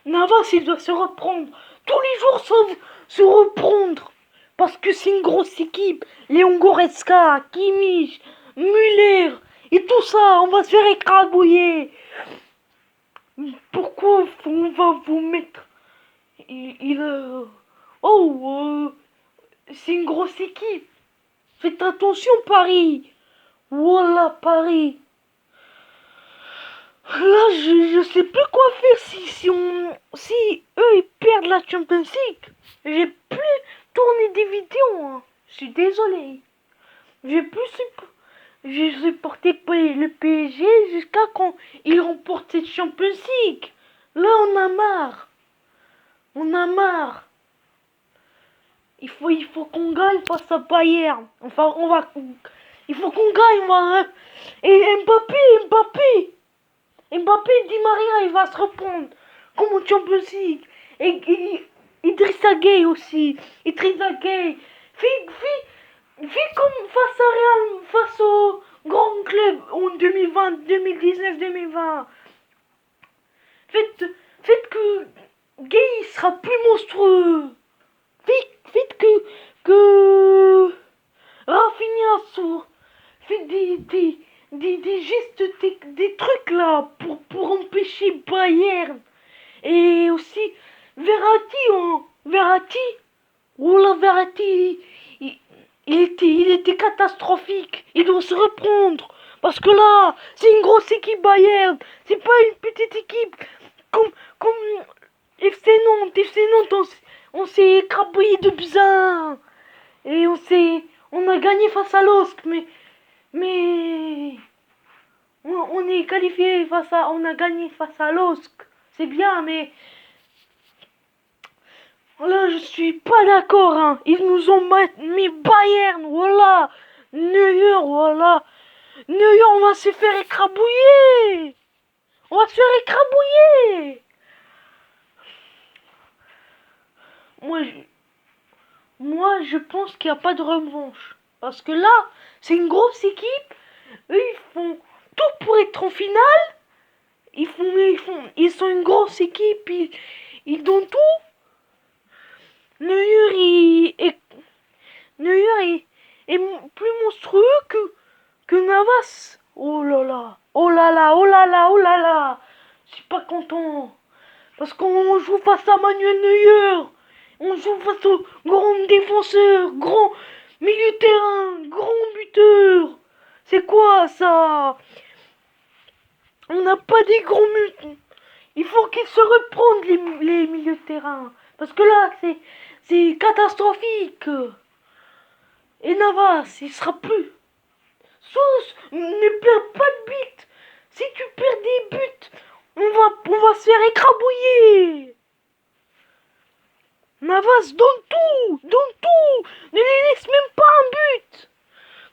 Navas, il doit se reprendre. Tous les jours, se reprendre. Parce que c'est une grosse équipe. Léon Goretzka, Kimmich, Müller et tout ça. On va se faire écrabouiller. Pourquoi on va vous mettre c'est une grosse équipe. Faites attention, Paris. Voilà, Paris. Là, je sais plus quoi faire si eux ils perdent la Champions League. J'ai plus tourné des vidéos. Hein. Je suis désolé. J'ai supporté le PSG jusqu'à quand ils remportent cette Champions League. Là, on a marre. On a marre. Il faut qu'on gagne face à Bayern. Enfin, il faut qu'on gagne. Et Mbappé, Di Maria, il va se reprendre. Comme au Champions League. Et Idrissa Gueye aussi. Idrissa Gueye. Fais comme face au grand club en 2020, 2019, 2020. Faites que Gueye sera plus monstrueux. Faites que Rafinha fait des gestes, des trucs là pour empêcher Bayern. Et aussi Verratti, oula Verratti, il était catastrophique. Il doit se reprendre. Parce que là, c'est une grosse équipe Bayern. C'est pas une petite équipe comme FC Nantes, on s'est écrabouillé de buts. Et on a gagné face à l'OSC, mais on est qualifié on a gagné face à l'OSC. C'est bien, mais là, je suis pas d'accord, hein. Ils nous ont mis Bayern, voilà. Neuer, voilà. Neuer, on va se faire écrabouiller. On va se faire écrabouiller. Moi, je pense qu'il n'y a pas de revanche. Parce que là, c'est une grosse équipe. Eux, ils font tout pour être en finale. Ils sont une grosse équipe. Ils donnent tout. Neuer est plus monstrueux que Navas. Oh là là. Oh là là, oh là là, oh là là. Je suis pas content. Parce qu'on joue face à Manuel Neuer. On joue face au grand défenseur, grand milieu de terrain, grand buteur. C'est quoi ça? On n'a pas des grands mutants. Il faut qu'ils se reprennent les milieux de terrain. Parce que là, c'est catastrophique. Et Navas, il sera plus. Ne perds pas de buts. Si tu perds des buts, on va se faire écrabouiller. Navas, donne tout. Ne les laisse même pas un but.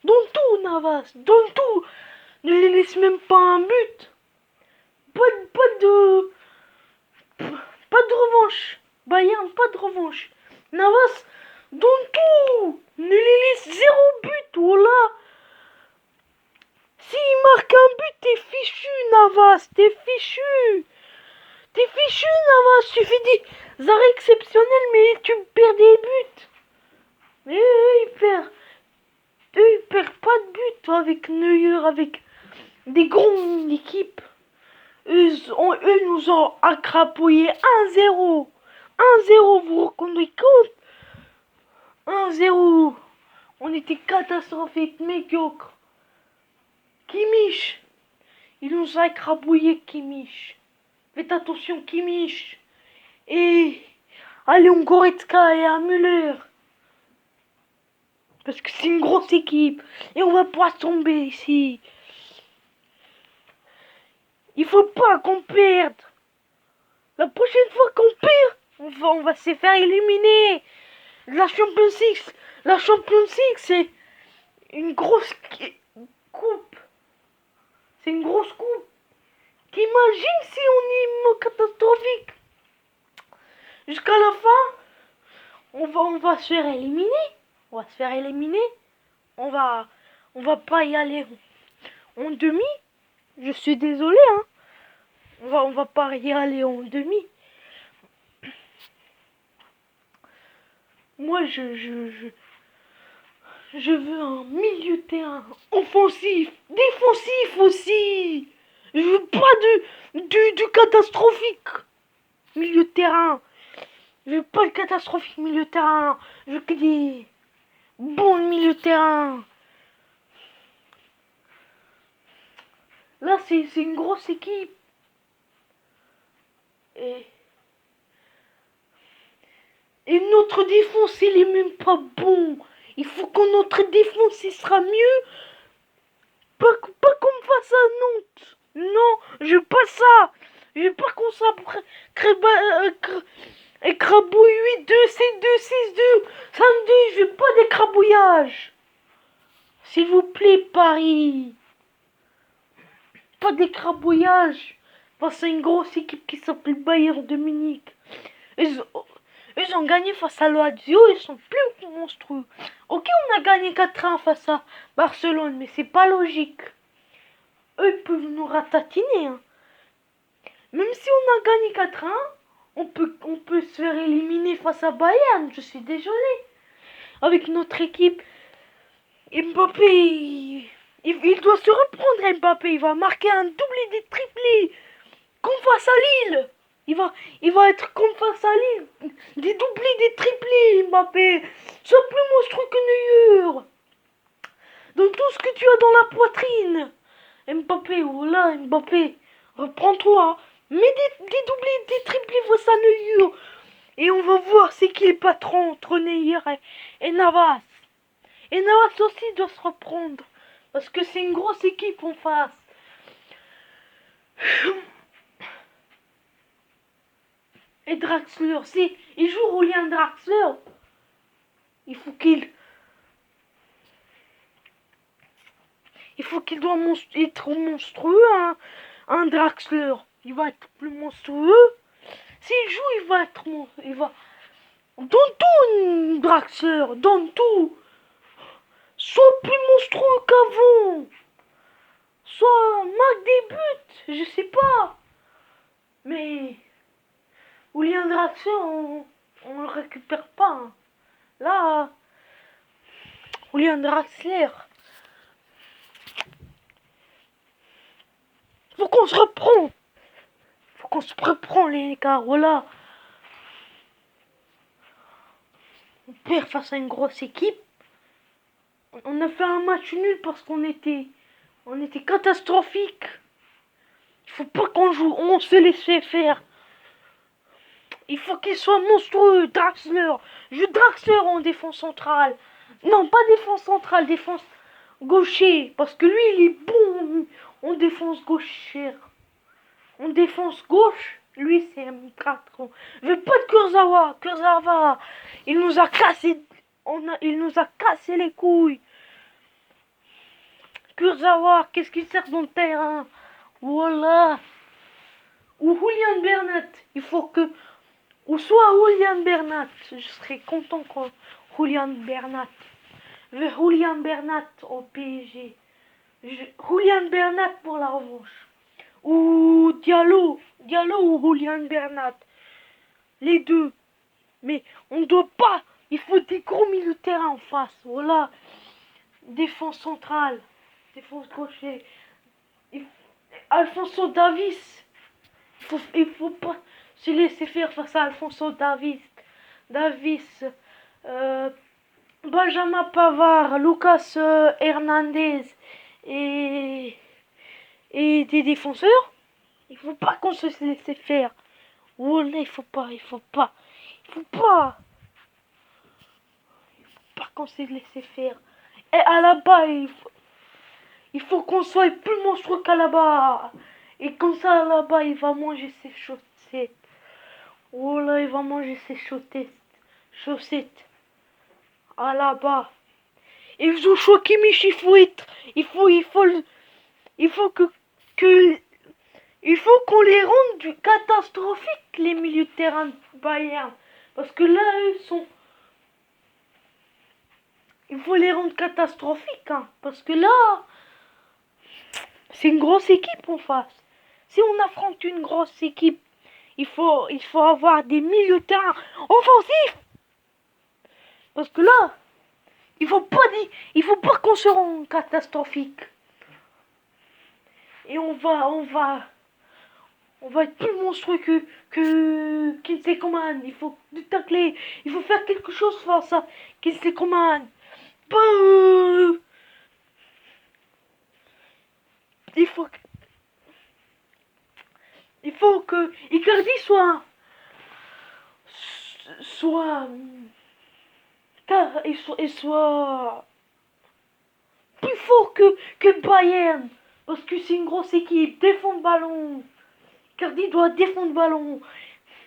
Donne tout, Navas, donne tout. Ne les laisse même pas un but. Pas de revanche. Bayern, pas de revanche. Navas, donne tout. Ne les laisse zéro but, voilà. S'il marque un but, t'es fichu, Navas, t'es fichu. T'es fichu, Navas, tu fais des arrêts exceptionnels, mais tu perds des buts. Mais eux, ils perdent pas de but avec Neuer, avec des grandes équipes. Eux nous ont accrapouillé 1-0. 1-0, vous vous rendez compte? 1-0. On était catastrophique, médiocre. Kimmich. Il nous a écrabouillé, Kimmich. Faites attention, Kimmich. Et à Léon Goretzka et à Müller. Parce que c'est une grosse équipe. Et on va pas tomber ici. Il faut pas qu'on perde. La prochaine fois qu'on perd, on va se faire éliminer. La Champions League, c'est une grosse coupe. C'est une grosse coupe. Qu'imagine si on est catastrophique. Jusqu'à la fin, on va se faire éliminer. On va se faire éliminer. On va pas y aller en demi. Je suis désolé, hein. On va pas y aller en demi. Moi, je veux un milieu de terrain offensif, défensif aussi. Je veux pas du catastrophique milieu de terrain. Je veux pas le catastrophique milieu de terrain. Je veux que des bons milieu de terrain. Là, c'est une grosse équipe. Et, et notre défense, il est même pas bon. Il faut que notre défense, il sera mieux. Pas comme face à Nantes. Non, je veux pas ça. Je veux pas qu'on écrabouille 8-2, 7-2, 6-2, 5-2. Je veux pas d'écrabouillage. S'il vous plaît, Paris. Pas d'écrabouillage. Face à une grosse équipe qui s'appelle Bayern de Munich. Ils ont gagné face à Lazio, ils sont plus monstrueux. Ok, on a gagné 4-1 face à Barcelone, mais c'est pas logique. Eux, ils peuvent nous ratatiner. Hein. Même si on a gagné 4-1, on peut se faire éliminer face à Bayern. Je suis désolé. Avec notre équipe, Mbappé, il doit se reprendre, Mbappé. Il va marquer un doublé des triplés. Comme face à Lille. Il va être comme face à Lille. Des doublés, des triplés, Mbappé. Sois plus monstrueux que Neuer. Dans tout ce que tu as dans la poitrine. Mbappé, voilà, Mbappé. Reprends-toi. Mets des doublés, des triplés face à Neuer. Et on va voir c'est qui le patron entre Neuer et Navas. Et Navas aussi doit se reprendre. Parce que c'est une grosse équipe en face. Et Draxler, si il joue Julian Draxler, il faut qu'il doit être monstrueux, hein, un Draxler. Il va être plus monstrueux. S'il joue, il va être il va dans tout, Draxler, dans tout. Soit plus monstrueux qu'avant. Soit marque des buts, je sais pas. Mais Julian Draxler, on le récupère pas. Hein. Là, Julian Draxler. Faut qu'on se reprend. Faut qu'on se reprend, les gars. Voilà. On perd face à une grosse équipe. On a fait un match nul parce qu'on était catastrophique. Il faut pas qu'on joue. On se laissait faire. Il faut qu'il soit monstrueux, Draxler. Je veux Draxler en défense centrale. Non, pas défense centrale, défense gaucher. Parce que lui, il est bon en défense gauchère. En défense gauche, lui, c'est un patron. Je veux pas de Kurzawa. Kurzawa, il nous a cassé. Il nous a cassé les couilles. Kurzawa, qu'est-ce qu'il sert dans le terrain? Voilà. Ou Julian Bernat. Il faut que... Ou soit Julian Bernat. Je serais content quand Julian Bernat. Je veux Julian Bernat au PSG. Julian Bernat pour la revanche. Ou Diallo ou Julian Bernat. Les deux. Mais on ne doit pas. Il faut des gros milieux de terrain en face. Voilà. Défense centrale. Défense gaucher. Alfonso Davies. Il faut pas se laisser faire face à Alfonso Davies. Benjamin Pavard, Lucas Hernandez et des défenseurs. Il faut pas qu'on se laisse faire. Voilà, il faut pas qu'on se laisse faire. Et à la bas, il faut qu'on soit plus monstrueux qu'à la bas. Et comme ça, là-bas, il va manger ses chaussettes. Oh là, il va manger ses chaussettes. Ah là-bas. Et Joshua Kimmich, il faut qu'on les rende catastrophiques, les milieux de terrain de Bayern. Parce que là, il faut les rendre catastrophiques, hein. Parce que là, c'est une grosse équipe en face. Si on affronte une grosse équipe, il faut avoir des milieux de terrain offensifs. Parce que là, il faut pas qu'on se rende catastrophique. Et on va être plus monstrueux que Kingsley Coman. Il faut du tacler. Il faut faire quelque chose face à Kingsley Coman. Pas il faut que Icardi soit et soit plus fort que Bayern. Parce que c'est une grosse équipe. Défendre le ballon. Icardi doit défendre le ballon.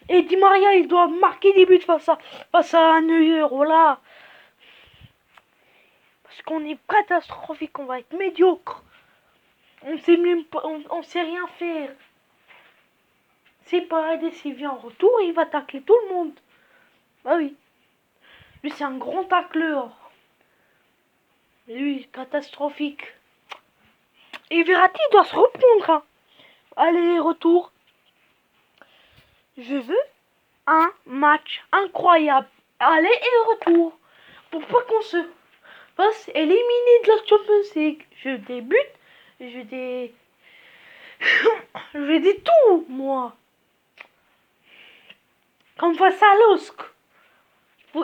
Et Di Maria, il doit marquer des buts face à Neuer. Voilà. Parce qu'on est catastrophique. On va être médiocre. On sait même pas, on sait rien faire. Si Paredes il vient en retour, il va tacler tout le monde. Bah oui. Lui, c'est un grand tacleur. Lui, catastrophique. Et Verratti doit se reprendre. Hein. Allez, retour. Je veux un match incroyable. Aller et retour. Pour pas qu'on se fasse éliminer de la Champions League. Je débute. Je dis tout, moi. Comme face à l'OSC.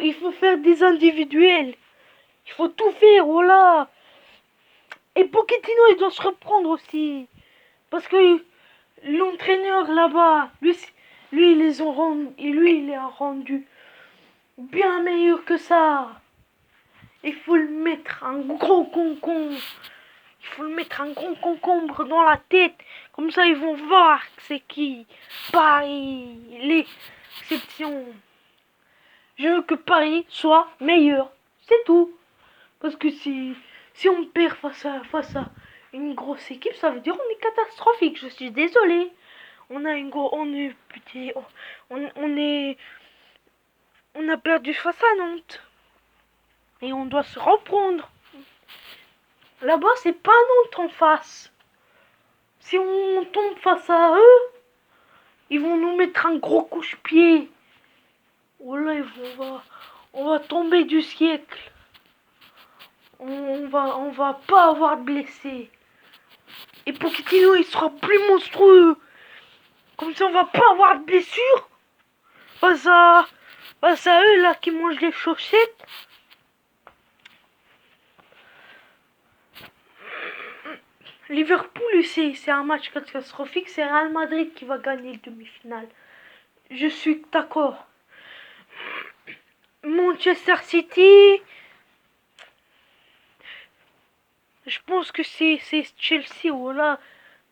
Il faut faire des individuels. Il faut tout faire, voilà. Et Pochettino, il doit se reprendre aussi. Parce que l'entraîneur là-bas, lui, il a rendu bien meilleur que ça. Il faut le mettre un gros concombre. Il faut le mettre un gros concombre dans la tête. Comme ça, ils vont voir que c'est qui. Paris, l'exception. Je veux que Paris soit meilleur. C'est tout. Parce que si on perd face à une grosse équipe, ça veut dire qu'on est catastrophique. Je suis désolé. On a on a perdu face à Nantes. Et on doit se reprendre. Là-bas, c'est pas Nantes en face. Si on tombe face à eux, ils vont nous mettre un gros couche-pied. Oh là, on va tomber du siècle. On va pas avoir de blessés. Et Pochettino, il sera plus monstrueux. Comme ça, on va pas avoir de blessures. Face à eux, là, qui mangent les chaussettes. Liverpool, c'est un match catastrophique. C'est Real Madrid qui va gagner le demi-finale. Je suis d'accord. Manchester City... Je pense que c'est Chelsea, voilà.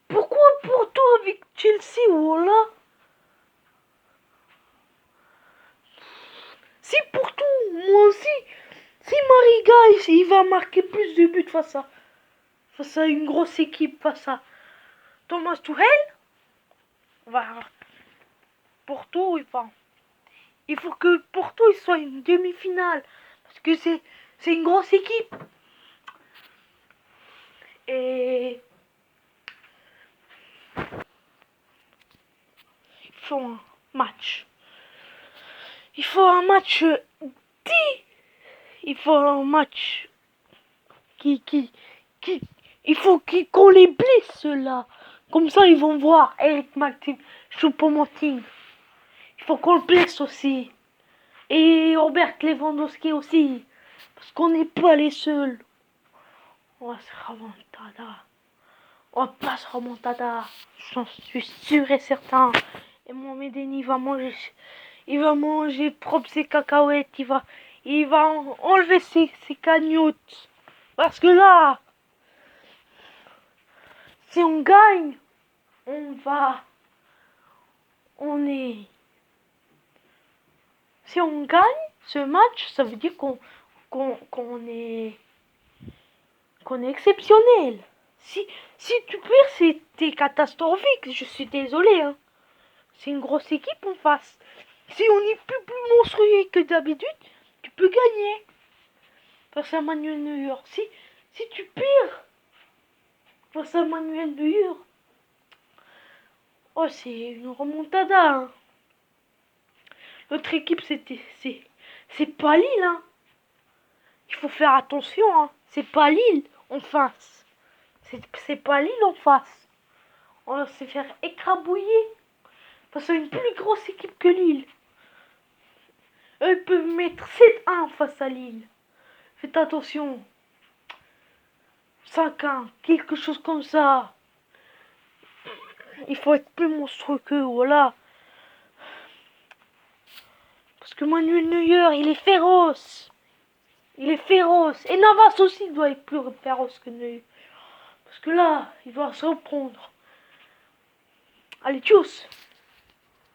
Pourquoi Porto avec Chelsea, voilà? Si Porto, moi aussi. Si Mariga, il va marquer plus de buts face à une grosse équipe, face à Thomas Tuchel, Porto, il faut que Porto il soit une demi-finale. Parce que c'est une grosse équipe. Et il faut un match. Il faut un match il faut un match qui il faut qu'on les blesse ceux-là. Comme ça ils vont voir Eric Martin, Choupo-Moting. Il faut qu'on le blesse aussi. Et Robert Lewandowski aussi. Parce qu'on n'est pas les seuls. On va se remontada. On va se remontada. J'en suis sûr et certain. Et Mohamed Eni va manger. Il va manger propre ses cacahuètes. Il va enlever ses cagnottes. Parce que là, si on gagne, on est. Si on gagne ce match, ça veut dire qu'on est exceptionnel. Si tu perds, t'es catastrophique. Je suis désolé. Hein. C'est une grosse équipe en face. Si on est plus monstrueux que d'habitude, tu peux gagner. Face à Manuel Neuer. Si tu perds face à Manuel Neuer, oh, c'est une remontada. Hein. L'autre équipe, c'est pas Lille. Hein. Il faut faire attention, hein. C'est pas Lille en face. C'est pas Lille en face. On va se faire écrabouiller. Parce que c'est une plus grosse équipe que Lille. Eux ils peuvent mettre 7-1 face à Lille. Faites attention. 5-1, quelque chose comme ça. Il faut être plus monstrueux qu'eux, voilà. Parce que Manuel Neuer, il est féroce. Il est féroce. Et Navas aussi doit être plus féroce que Neuer. Parce que là, il va se reprendre. Allez, tchuss!